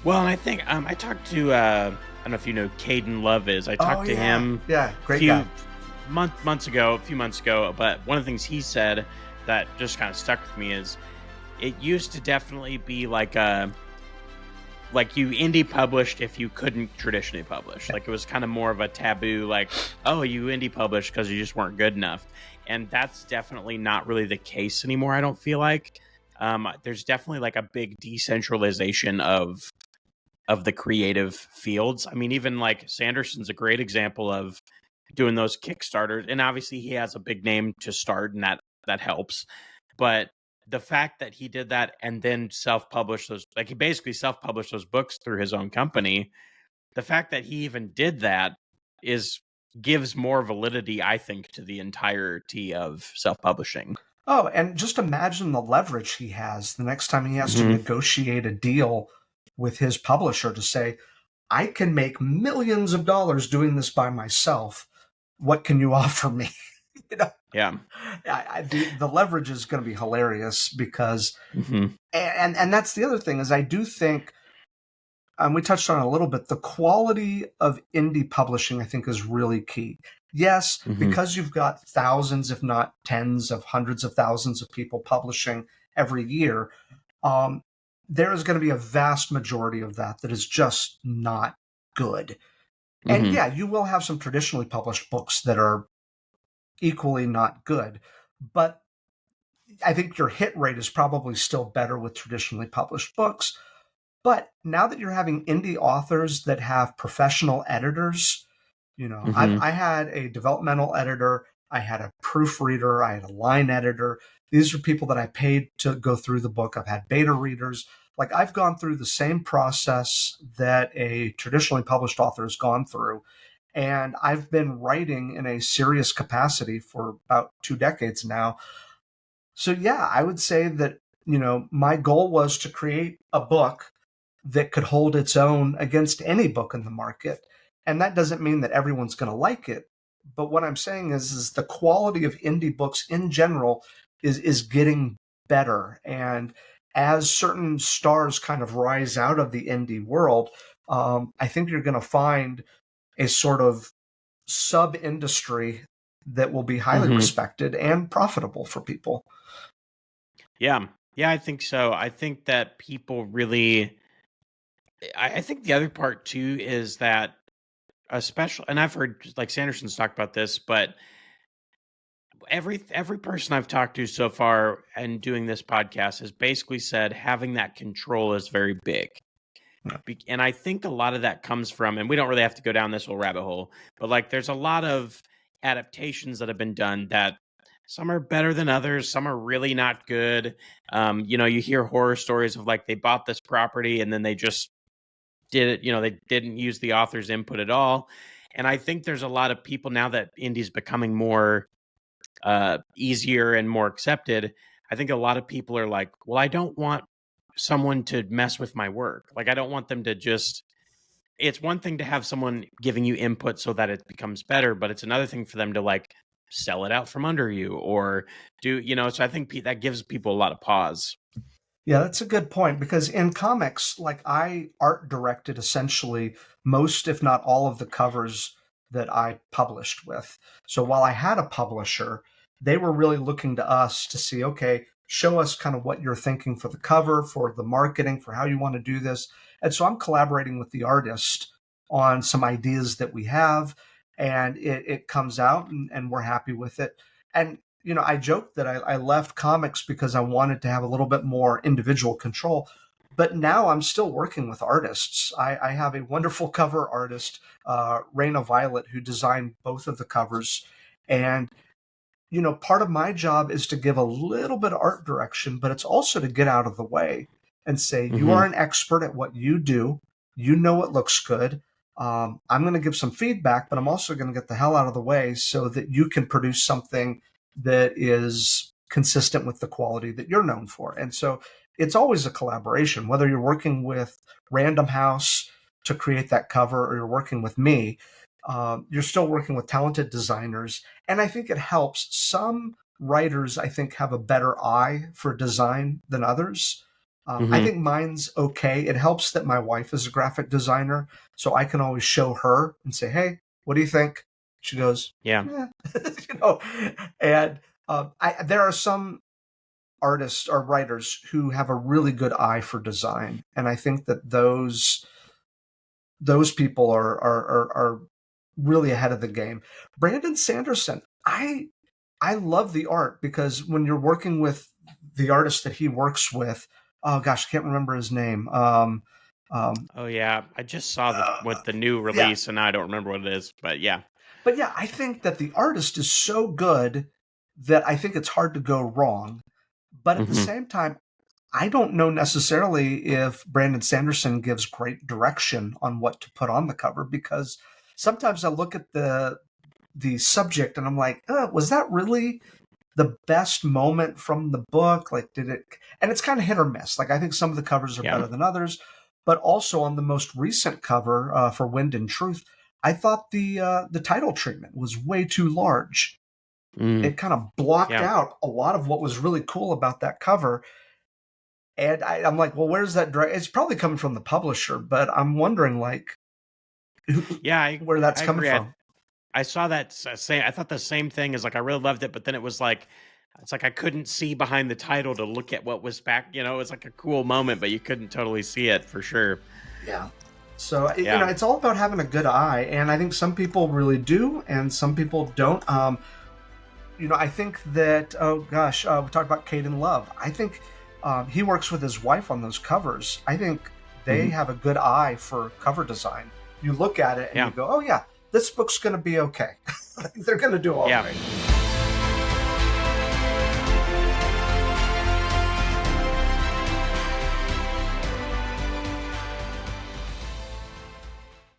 Well, and I think I talked to I don't know if you know Caden Love is. I Oh talked to yeah, him yeah, a great guy. few months ago. But one of the things he said that just kind of stuck with me is it used to definitely be like you indie published if you couldn't traditionally publish. Like it was kind of more of a taboo, like, oh, you indie published because you just weren't good enough. And that's definitely not really the case anymore, I don't feel like. There's definitely like a big decentralization of the creative fields. I mean, even like Sanderson's a great example of doing those Kickstarters, and obviously he has a big name to start, and that helps. But the fact that he did that and then self-published those, like he basically self-published those books through his own company, the fact that he even did that is gives more validity, I think, to the entirety of self-publishing. Oh, and just imagine the leverage he has the next time he has to Mm-hmm. negotiate a deal with his publisher to say, I can make millions of dollars doing this by myself. What can you offer me? you know, Yeah. the leverage is going to be hilarious because, Mm-hmm. and that's the other thing is I do think, we touched on it a little bit, the quality of indie publishing, I think, is really key. Yes, Mm-hmm. because you've got thousands, if not tens of hundreds of thousands of people publishing every year, um, there is going to be a vast majority of that that is just not good. And Mm-hmm. yeah, you will have some traditionally published books that are equally not good, but I think your hit rate is probably still better with traditionally published books. But now that you're having indie authors that have professional editors, Mm-hmm. I had a developmental editor, I had a proofreader, I had a line editor. These are people that I paid to go through the book. I've had beta readers. Like I've gone through the same process that a traditionally published author has gone through. And I've been writing in a serious capacity for about 2 decades now. So yeah, I would say that, my goal was to create a book that could hold its own against any book in the market. And that doesn't mean that everyone's going to like it. But what I'm saying is the quality of indie books in general is getting better. And as certain stars kind of rise out of the indie world, I think you're going to find a sort of sub industry that will be highly Mm-hmm. respected and profitable for people. Yeah. Yeah, I think so. I think that people really I think the other part too is that especially, and I've heard like Sanderson's talked about this, but every person I've talked to so far and doing this podcast has basically said having that control is very big. And I think a lot of that comes from, and we don't really have to go down this whole rabbit hole, but like there's a lot of adaptations that have been done that some are better than others, some are really not good. You hear horror stories of like they bought this property and then they just did it, they didn't use the author's input at all. And I think there's a lot of people now that indie's becoming more easier and more accepted. I think a lot of people are like, well, I don't want someone to mess with my work. Like, I don't want them to just. It's one thing to have someone giving you input so that it becomes better, but it's another thing for them to like sell it out from under you or So I think that gives people a lot of pause. Yeah, that's a good point because in comics, like I art directed essentially most, if not all, of the covers that I published with. So while I had a publisher, they were really looking to us to see, okay, show us kind of what you're thinking for the cover, for the marketing, for how you want to do this. And so I'm collaborating with the artist on some ideas that we have, and it comes out and we're happy with it. And I joked that I left comics because I wanted to have a little bit more individual control. But now I'm still working with artists. I have a wonderful cover artist, Raina Violet, who designed both of the covers. And, part of my job is to give a little bit of art direction, but it's also to get out of the way and say, you Mm-hmm. are an expert at what you do. You know what looks good. I'm going to give some feedback, but I'm also going to get the hell out of the way so that you can produce something that is consistent with the quality that you're known for. And so it's always a collaboration, whether you're working with Random House to create that cover or you're working with me. You're still working with talented designers. And I think it helps. Some writers, I think, have a better eye for design than others. I think mine's okay. It helps that my wife is a graphic designer, so I can always show her and say, "Hey, what do you think?" She goes, Yeah. you know. And there are some artists or writers who have a really good eye for design, and I think that those people are really ahead of the game. Brandon Sanderson, I love the art because when you're working with the artist that he works with, oh gosh, I can't remember his name. Oh yeah, I just saw what the new Yeah, release, and now I don't remember what it is. But yeah, but yeah, I think that the artist is so good that I think it's hard to go wrong. But at the hmm same time, I don't know necessarily if Brandon Sanderson gives great direction on what to put on the cover, because sometimes I look at the subject and I'm like, was that really the best moment from the book? Like, did it? And it's kind of hit or miss. Like, I think some of the covers are yeah, better than others, but also on the most recent cover for Wind and Truth, I thought the title treatment was way too large. mm, It kind of blocked yeah. out a lot of what was really cool about that cover. And I'm like, well, where's that? It's probably coming from the publisher, but I'm wondering, like, Yeah, where that's I coming agree. from. I saw that say. I thought the same thing. Is like I really loved it, but then it was like it's like I couldn't see behind the title to look at what was back. You know, it was like a cool moment, but you couldn't totally see it for sure. Yeah. So, Yeah. it's all about having a good eye. And I think some people really do, and some people don't. I think that, oh gosh, we talked about Caden Love. I think he works with his wife on those covers. I think they hmm have a good eye for cover design. You look at it and you Yeah. go, oh yeah, this book's going to be okay. They're going to do all Yeah. right.